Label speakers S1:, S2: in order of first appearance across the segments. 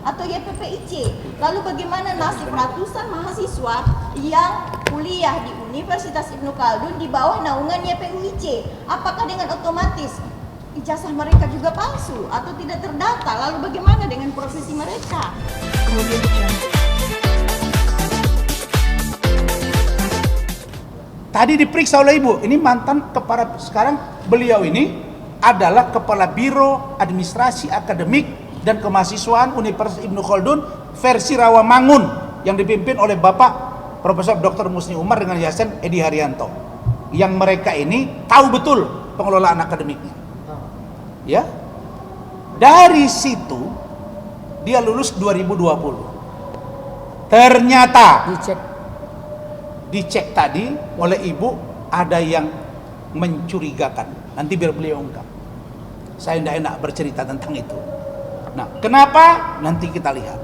S1: atau YPPIC. Lalu bagaimana nasib ratusan mahasiswa yang kuliah di Universitas Ibnu Khaldun di bawah naungan YPUIC? Apakah dengan otomatis ijazah mereka juga palsu atau tidak terdata? Lalu bagaimana dengan profesi mereka?
S2: Tadi diperiksa oleh Ibu, ini mantan kepala, sekarang beliau ini adalah Kepala Biro Administrasi Akademik dan Kemahasiswaan Universitas Ibnu Khaldun versi Rawamangun yang dipimpin oleh Bapak Profesor Dr. Musni Umar dengan Yayasan Edi Haryanto. Yang mereka ini tahu betul pengelolaan akademiknya. Ya. Dari situ dia lulus 2020. Ternyata dicek tadi oleh Ibu ada yang mencurigakan. Nanti biar beliau ungkap. Saya tidak enak bercerita tentang itu. Nah, kenapa? Nanti kita lihat.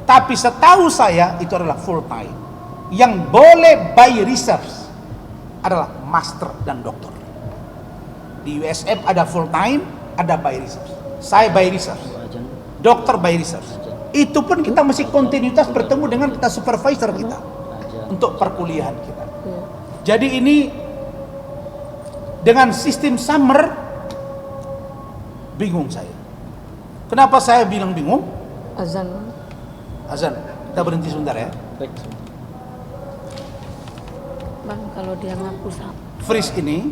S2: Tapi setahu saya itu adalah full time. Yang boleh by research adalah master dan doktor. Di USM ada full time, ada by research. Saya by research. Dokter by research. Itu pun kita masih kontinuitas bertemu dengan kita supervisor kita untuk perkuliahan kita. Jadi ini dengan sistem summer bingung saya. Kenapa saya bilang bingung?
S3: Azan.
S2: Kita berhenti sebentar ya.
S3: Bang, kalau dia ngaku
S2: Freeze ini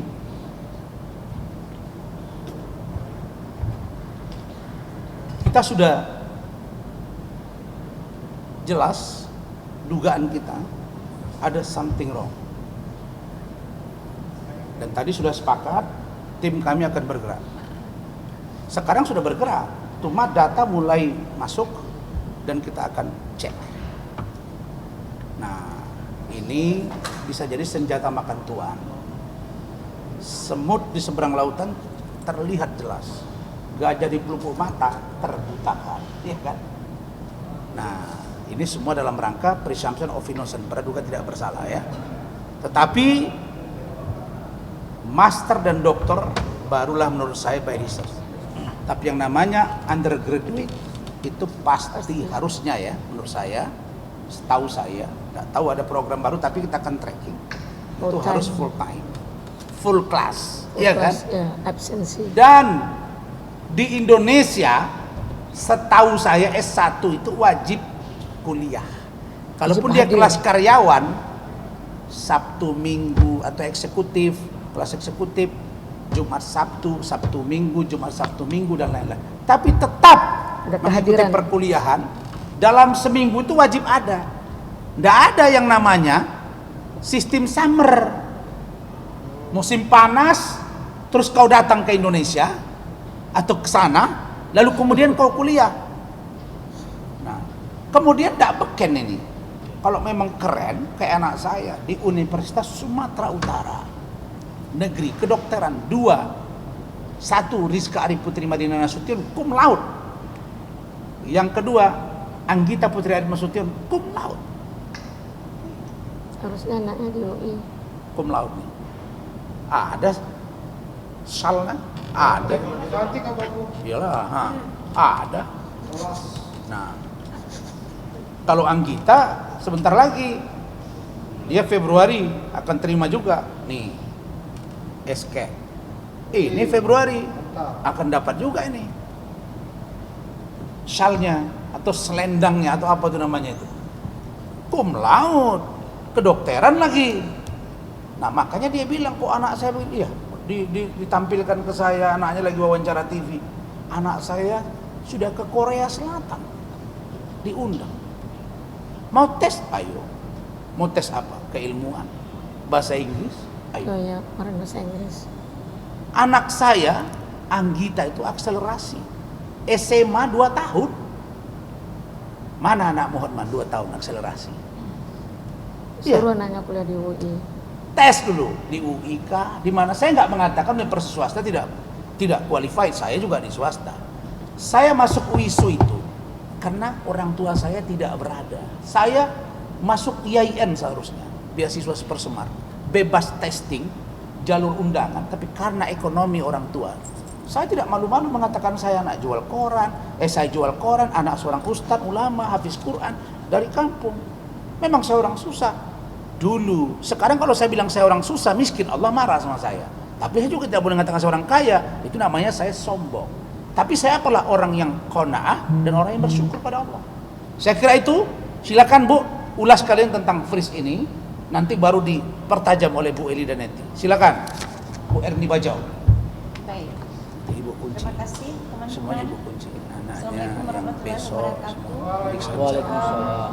S2: kita sudah jelas dugaan kita ada something wrong. Dan tadi sudah sepakat tim kami akan bergerak. Sekarang sudah bergerak, cuma data mulai masuk dan kita akan cek. Nah, ini bisa jadi senjata makan tuan. Semut di seberang lautan terlihat jelas. Gajah di pelupuk mata terbutakan, ya kan? Nah, ini semua dalam rangka presumption of innocence, praduga tidak bersalah ya. Tetapi master dan doktor barulah menurut saya by research. Tapi yang namanya undergraduate itu pasti harusnya ya, menurut saya, setahu saya, nggak tahu ada program baru tapi kita akan tracking. Itu harus full time, full class, ya kan?
S3: Ya, absensi.
S2: Dan di Indonesia setahu saya S1 itu wajib kuliah. Kalaupun dia kelas karyawan, Sabtu Minggu atau eksekutif, kelas eksekutif, Jumat Sabtu, Sabtu Minggu, Jumat Sabtu Minggu dan lain-lain. Tapi tetap mengikuti perkuliahan dalam seminggu itu wajib ada. Tidak ada yang namanya sistem summer. Musim panas, terus kau datang ke Indonesia atau ke sana, lalu kemudian kau kuliah. Nah, kemudian tidak beken ini. Kalau memang keren, kayak anak saya di Universitas Sumatera Utara, negeri kedokteran 2, 1 Rizka Arif Putri Madinah Nasution cum laude, yang kedua Anggita Putri Arif Nasution cum laude.
S3: Harusnya anaknya di UI
S2: cum laude nih. Ada salnya, ada. Iyalah, ada. Nah, kalau Anggita sebentar lagi, dia Februari akan terima juga nih SK. Ini Februari akan dapat juga ini shalnya atau selendangnya atau apa itu namanya itu, cum laude, kedokteran lagi. Nah, makanya dia bilang, kok anak saya begini ya, ditampilkan ke saya, anaknya lagi wawancara TV, anak saya sudah ke Korea Selatan, diundang, mau tes, ayo. Mau tes apa? Keilmuan, bahasa Inggris, ayo.
S3: Oh ya, kemarin bahasa Inggris.
S2: Anak saya Anggita itu akselerasi SMA 2 tahun. Mana anak Muhammad 2 tahun akselerasi?
S3: Suruh anaknya kuliah di UI.
S2: Tes dulu di UIK, di mana saya nggak mengatakan universitas swasta tidak qualified, saya juga di swasta. Saya masuk UISU itu karena orang tua saya tidak berada. Saya masuk IAIN seharusnya, beasiswa Supersemar, bebas testing, jalur undangan, tapi karena ekonomi orang tua Saya tidak malu-malu mengatakan saya anak jual koran, saya jual koran, anak seorang ustadz, ulama, hafiz Quran dari kampung. Memang saya orang susah dulu. Sekarang kalau saya bilang saya orang susah, miskin, Allah marah sama saya. Tapi saya juga tidak boleh mengatakan saya orang kaya, itu namanya saya sombong. Tapi saya adalah orang yang qanaah dan orang yang bersyukur pada Allah. Saya kira itu. Silakan Bu, ulas kalian tentang fris ini, nanti baru dipertajam oleh Bu Eli dan Neti. Silakan Bu Erni Bajau.
S1: Baik.
S2: Ibu kunci.
S1: Terima kasih teman-teman.
S2: Semuanya Ibu kunci. Anaknya
S1: Assalamualaikum
S2: yang
S1: warahmatullahi
S2: besok
S1: wabarakatuh.
S4: Waalaikumsalam.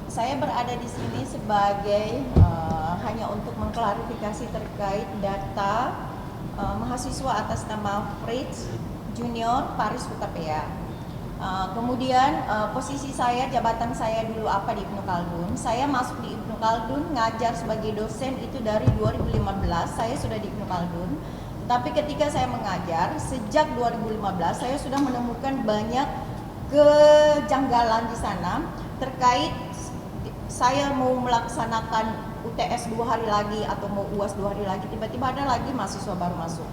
S1: Saya berada di sini sebagai hanya untuk mengklarifikasi terkait data mahasiswa atas nama Fritz Junior Paris Hutapea. Kemudian posisi saya, jabatan saya dulu apa di Ibnu Khaldun. Saya masuk di Ibnu Khaldun ngajar sebagai dosen itu dari 2015. Saya sudah di Ibnu Khaldun. Tapi ketika saya mengajar sejak 2015 saya sudah menemukan banyak kejanggalan di sana terkait saya mau melaksanakan UTS 2 hari lagi atau mau UAS 2 hari lagi, tiba-tiba ada lagi mahasiswa baru masuk.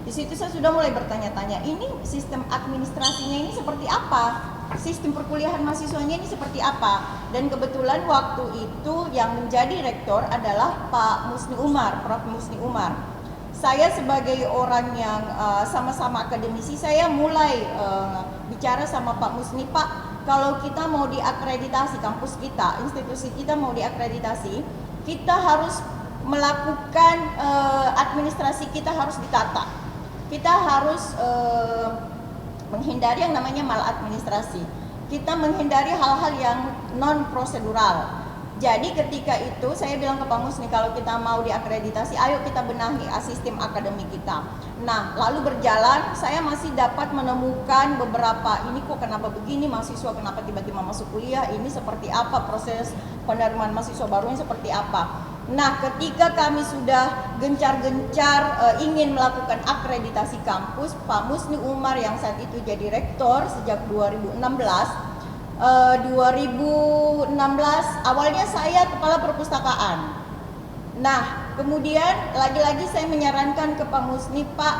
S1: Di situ saya sudah mulai bertanya-tanya, ini sistem administrasinya ini seperti apa? Sistem perkuliahan mahasiswanya ini seperti apa? Dan kebetulan waktu itu yang menjadi rektor adalah Pak Musni Umar, Prof. Musni Umar. Saya sebagai orang yang sama-sama akademisi, saya mulai bicara sama Pak Musni, Pak, kalau kita mau diakreditasi, kampus kita, institusi kita mau diakreditasi, kita harus melakukan administrasi kita harus ditata. Kita harus menghindari yang namanya maladministrasi. Kita menghindari hal-hal yang non prosedural. Jadi ketika itu saya bilang ke Pak Musni, kalau kita mau diakreditasi, ayo kita benahi sistem akademik kita. Nah, lalu berjalan, saya masih dapat menemukan beberapa, ini kok kenapa begini, mahasiswa kenapa tiba-tiba masuk kuliah, ini seperti apa, proses penerimaan mahasiswa barunya seperti apa. Nah, ketika kami sudah gencar-gencar ingin melakukan akreditasi kampus, Pak Musni Umar yang saat itu jadi rektor sejak 2016 awalnya saya kepala perpustakaan. Nah, kemudian lagi-lagi saya menyarankan ke Pak Musni, Pak,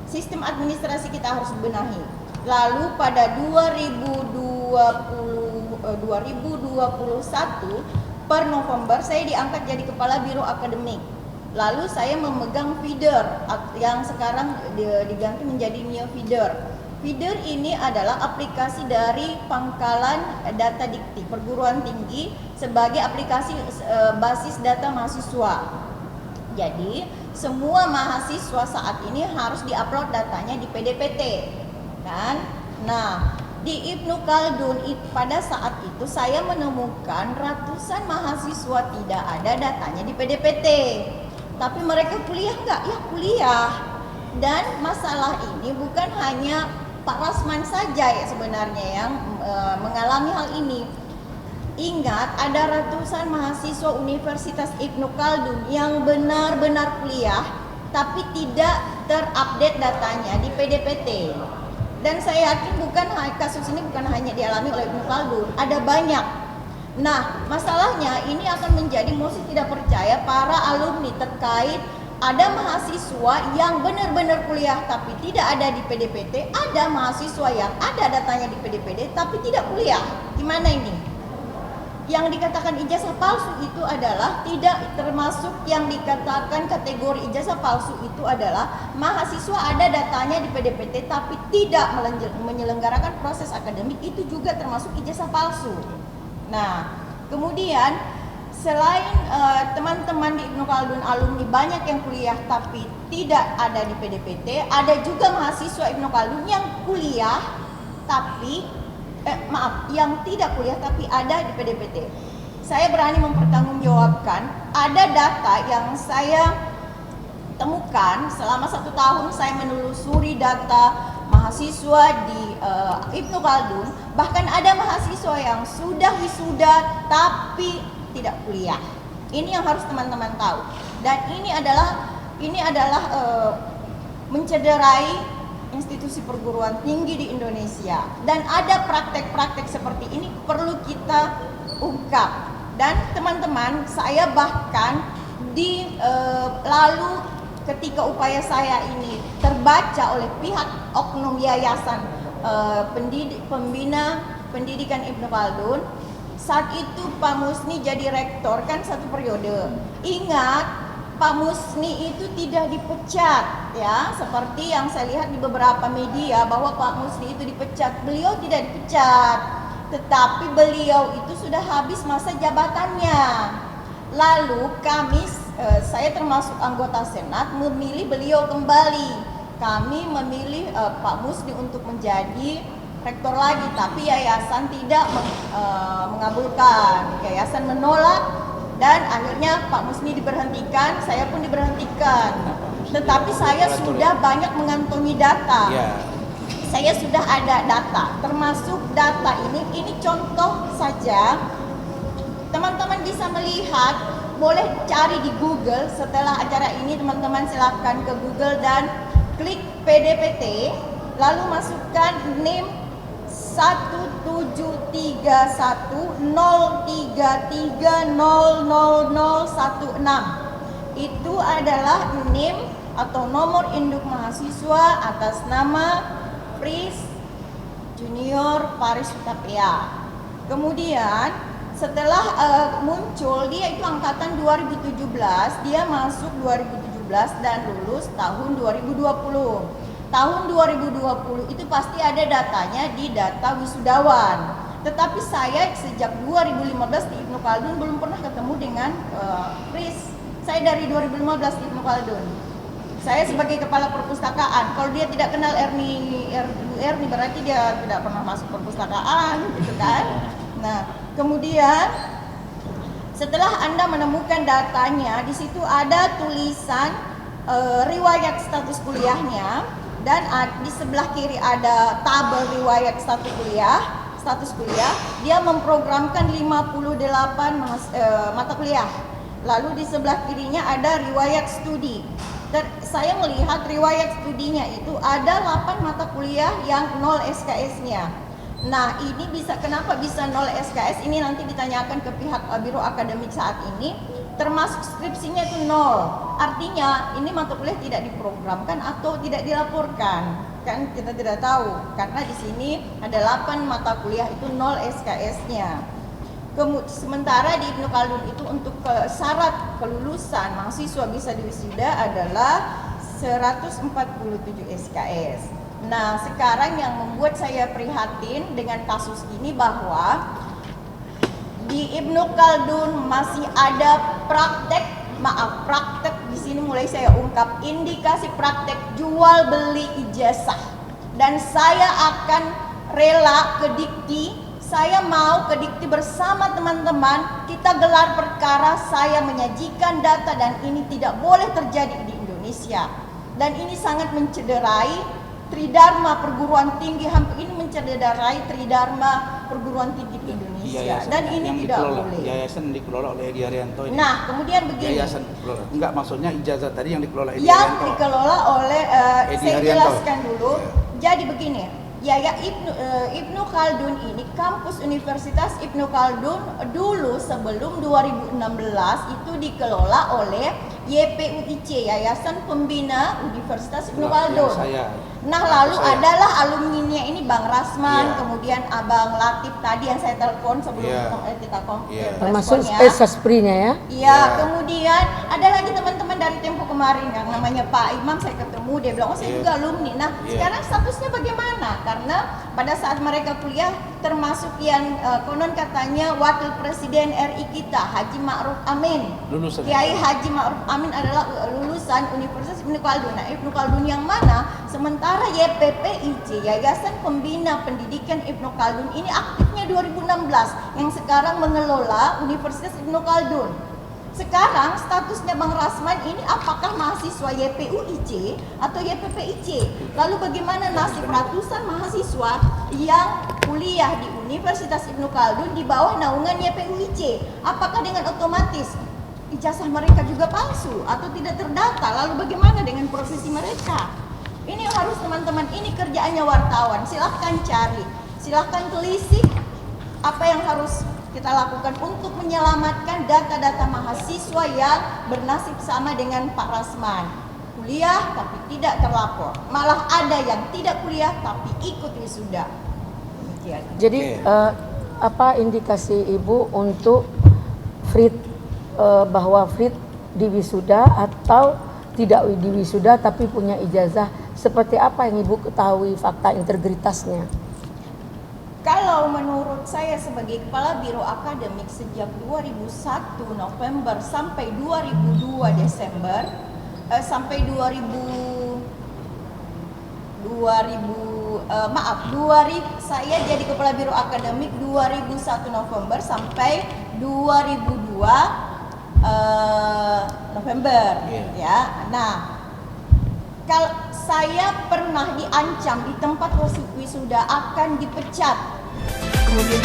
S1: sistem administrasi kita harus benahi. Lalu pada 2021 per November saya diangkat jadi kepala biro akademik. Lalu saya memegang feeder yang sekarang diganti menjadi Neo Feeder. Feeder ini adalah aplikasi dari Pangkalan Data Dikti Perguruan Tinggi sebagai aplikasi basis data mahasiswa. Jadi semua mahasiswa saat ini harus diupload datanya di PDPT, kan? Nah, di Ibnu Khaldun pada saat itu saya menemukan ratusan mahasiswa tidak ada datanya di PDPT. Tapi mereka kuliah nggak? Ya kuliah. Dan masalah ini bukan hanya Pak Rasman saja ya sebenarnya yang mengalami hal ini. Ingat, ada ratusan mahasiswa Universitas Ibnu Khaldun yang benar-benar kuliah tapi tidak terupdate datanya di PDPT. Dan saya yakin kasus ini bukan hanya dialami oleh Ibnu Khaldun, ada banyak. Nah, masalahnya ini akan menjadi mosi tidak percaya para alumni terkait ada mahasiswa yang benar-benar kuliah tapi tidak ada di PDPT, ada mahasiswa yang ada datanya di PDPT tapi tidak kuliah. Gimana ini? Yang dikatakan ijazah palsu itu adalah tidak termasuk yang dikatakan kategori ijazah palsu itu adalah mahasiswa ada datanya di PDPT tapi tidak menyelenggarakan proses akademik, itu juga termasuk ijazah palsu. Nah, kemudian selain teman-teman di Ibnu Khaldun alumni banyak yang kuliah tapi tidak ada di PDPT, ada juga mahasiswa Ibnu Khaldun yang kuliah tapi yang tidak kuliah tapi ada di PDPT. Saya berani mempertanggungjawabkan, ada data yang saya temukan selama 1 tahun saya menelusuri data mahasiswa di Ibnu Khaldun, bahkan ada mahasiswa yang sudah wisuda tapi tidak kuliah. Ini yang harus teman-teman tahu. Dan ini adalah mencederai institusi perguruan tinggi di Indonesia, dan ada praktek-praktek seperti ini perlu kita ungkap. Dan teman-teman, saya bahkan lalu ketika upaya saya ini terbaca oleh pihak oknum yayasan pembina pendidikan Ibnu Khaldun, saat itu Pak Musni jadi rektor kan 1 periode. Ingat, Pak Musni itu tidak dipecat ya, seperti yang saya lihat di beberapa media bahwa Pak Musni itu dipecat. Beliau tidak dipecat, tetapi beliau itu sudah habis masa jabatannya. Lalu kami, saya termasuk anggota Senat, memilih beliau kembali. Kami memilih Pak Musni untuk menjadi rektor lagi, tapi yayasan tidak mengabulkan. Yayasan menolak dan akhirnya Pak Musni diberhentikan, saya pun diberhentikan. Tetapi saya sudah banyak mengantongi data. Saya sudah ada data, termasuk data ini contoh saja. Teman-teman bisa melihat, boleh cari di Google setelah acara ini, teman-teman silakan ke Google dan klik PDPT, lalu masukkan NIM 1731033000016. Itu adalah NIM atau nomor induk mahasiswa atas nama Fris Junior Paris Utapia. Kemudian setelah muncul, dia itu angkatan 2017, dia masuk 2017 dan lulus tahun 2020. Tahun 2020 itu pasti ada datanya di data wisudawan. Tetapi saya sejak 2015 di Ibnu Khaldun belum pernah ketemu dengan Fris. Saya dari 2015 di Ibnu Khaldun. Saya sebagai kepala perpustakaan. Kalau dia tidak kenal Erni berarti dia tidak pernah masuk perpustakaan, gitu kan? Nah, kemudian setelah Anda menemukan datanya, di situ ada tulisan riwayat status kuliahnya, dan di sebelah kiri ada tabel riwayat status kuliah. Dia memprogramkan 58 mata kuliah. Lalu di sebelah kirinya ada riwayat studi. Dan saya melihat riwayat studinya itu ada 8 mata kuliah yang 0 SKS-nya. Nah, ini kenapa bisa 0 SKS? Ini nanti ditanyakan ke pihak Biro Akademik saat ini. Termasuk skripsinya itu 0. Artinya ini mata kuliah tidak diprogramkan atau tidak dilaporkan. Kan kita tidak tahu, karena di sini ada 8 mata kuliah itu 0 SKS-nya. Sementara di Ibnu Khaldun itu untuk syarat kelulusan mahasiswa bisa diwisuda adalah 147 SKS. Nah, sekarang yang membuat saya prihatin dengan kasus ini bahwa di Ibnu Khaldun masih ada praktek di sini mulai saya ungkap, indikasi praktek jual beli ijazah. Dan saya akan rela ke Dikti, saya mau ke Dikti bersama teman-teman, kita gelar perkara, saya menyajikan data, dan ini tidak boleh terjadi di Indonesia. Dan ini sangat mencederai Tridharma perguruan tinggi, hampir ini mencederai Tridharma perguruan tinggi di Indonesia. Dan ini tidak boleh.
S2: Yayasan dikelola oleh Edi Haryanto ini.
S1: Nah, kemudian begini.
S2: Yayasan dikelola. Enggak, maksudnya ijazah tadi yang dikelola Edi
S1: Yang
S2: Haryanto.
S1: dikelola oleh
S2: Edi
S1: saya
S2: Haryanto.
S1: jelaskan dulu. Jadi begini. Ibnu Khaldun ini, kampus Universitas Ibnu Khaldun dulu sebelum 2016 itu dikelola oleh YPUIC, Yayasan Pembina Universitas Ibnu Khaldun. Nah, lalu adalah alumninya ini Bang Rasman, kemudian Abang Latif tadi yang saya telepon sebelum kita
S3: termasuk
S1: responnya.
S3: Sasprinya ya.
S1: Iya, kemudian ada lagi teman-teman dari Tempo kemarin yang namanya Pak Imam, saya ketemu, dia bilang, oh saya juga alumni. Nah, sekarang statusnya bagaimana? Karena pada saat mereka kuliah termasuk yang konon katanya Wakil Presiden RI kita, Haji Ma'ruf Amin.
S2: Lulusan.
S1: Kiai Haji Ma'ruf Amin adalah lulusan Universitas Ibnu Khaldun. Nah, Ibnu Khaldun yang mana? Sementara YPPIC, Yayasan Pembina Pendidikan Ibnu Khaldun ini aktifnya 2016, yang sekarang mengelola Universitas Ibnu Khaldun. Sekarang statusnya Bang Rasman ini apakah mahasiswa YPUIC atau YPPIC? Lalu bagaimana nasib ratusan mahasiswa yang kuliah di Universitas Ibnu Khaldun di bawah naungan YPUIC? Apakah dengan otomatis ijazah mereka juga palsu atau tidak terdata? Lalu bagaimana dengan profesi mereka? Ini harus teman-teman, ini kerjaannya wartawan. Silahkan cari, silahkan telisik apa yang harus kita lakukan untuk menyelamatkan data-data mahasiswa yang bernasib sama dengan Pak Rasman. Kuliah tapi tidak terlapor. Malah ada yang tidak kuliah tapi ikut wisuda. Demikian.
S3: Jadi
S2: Oke.
S3: apa indikasi Ibu untuk Frit bahwa Frit di wisuda atau tidak di wisuda tapi punya ijazah, seperti apa yang Ibu ketahui fakta integritasnya?
S1: Kalau menurut saya sebagai Kepala Biro Akademik sejak 2001 November sampai 2002 Desember sampai 2000 saya jadi Kepala Biro Akademik 2001 November sampai 2002 November ya. Nah, kalau saya pernah diancam di tempat wisuda akan dipecat. Kemudian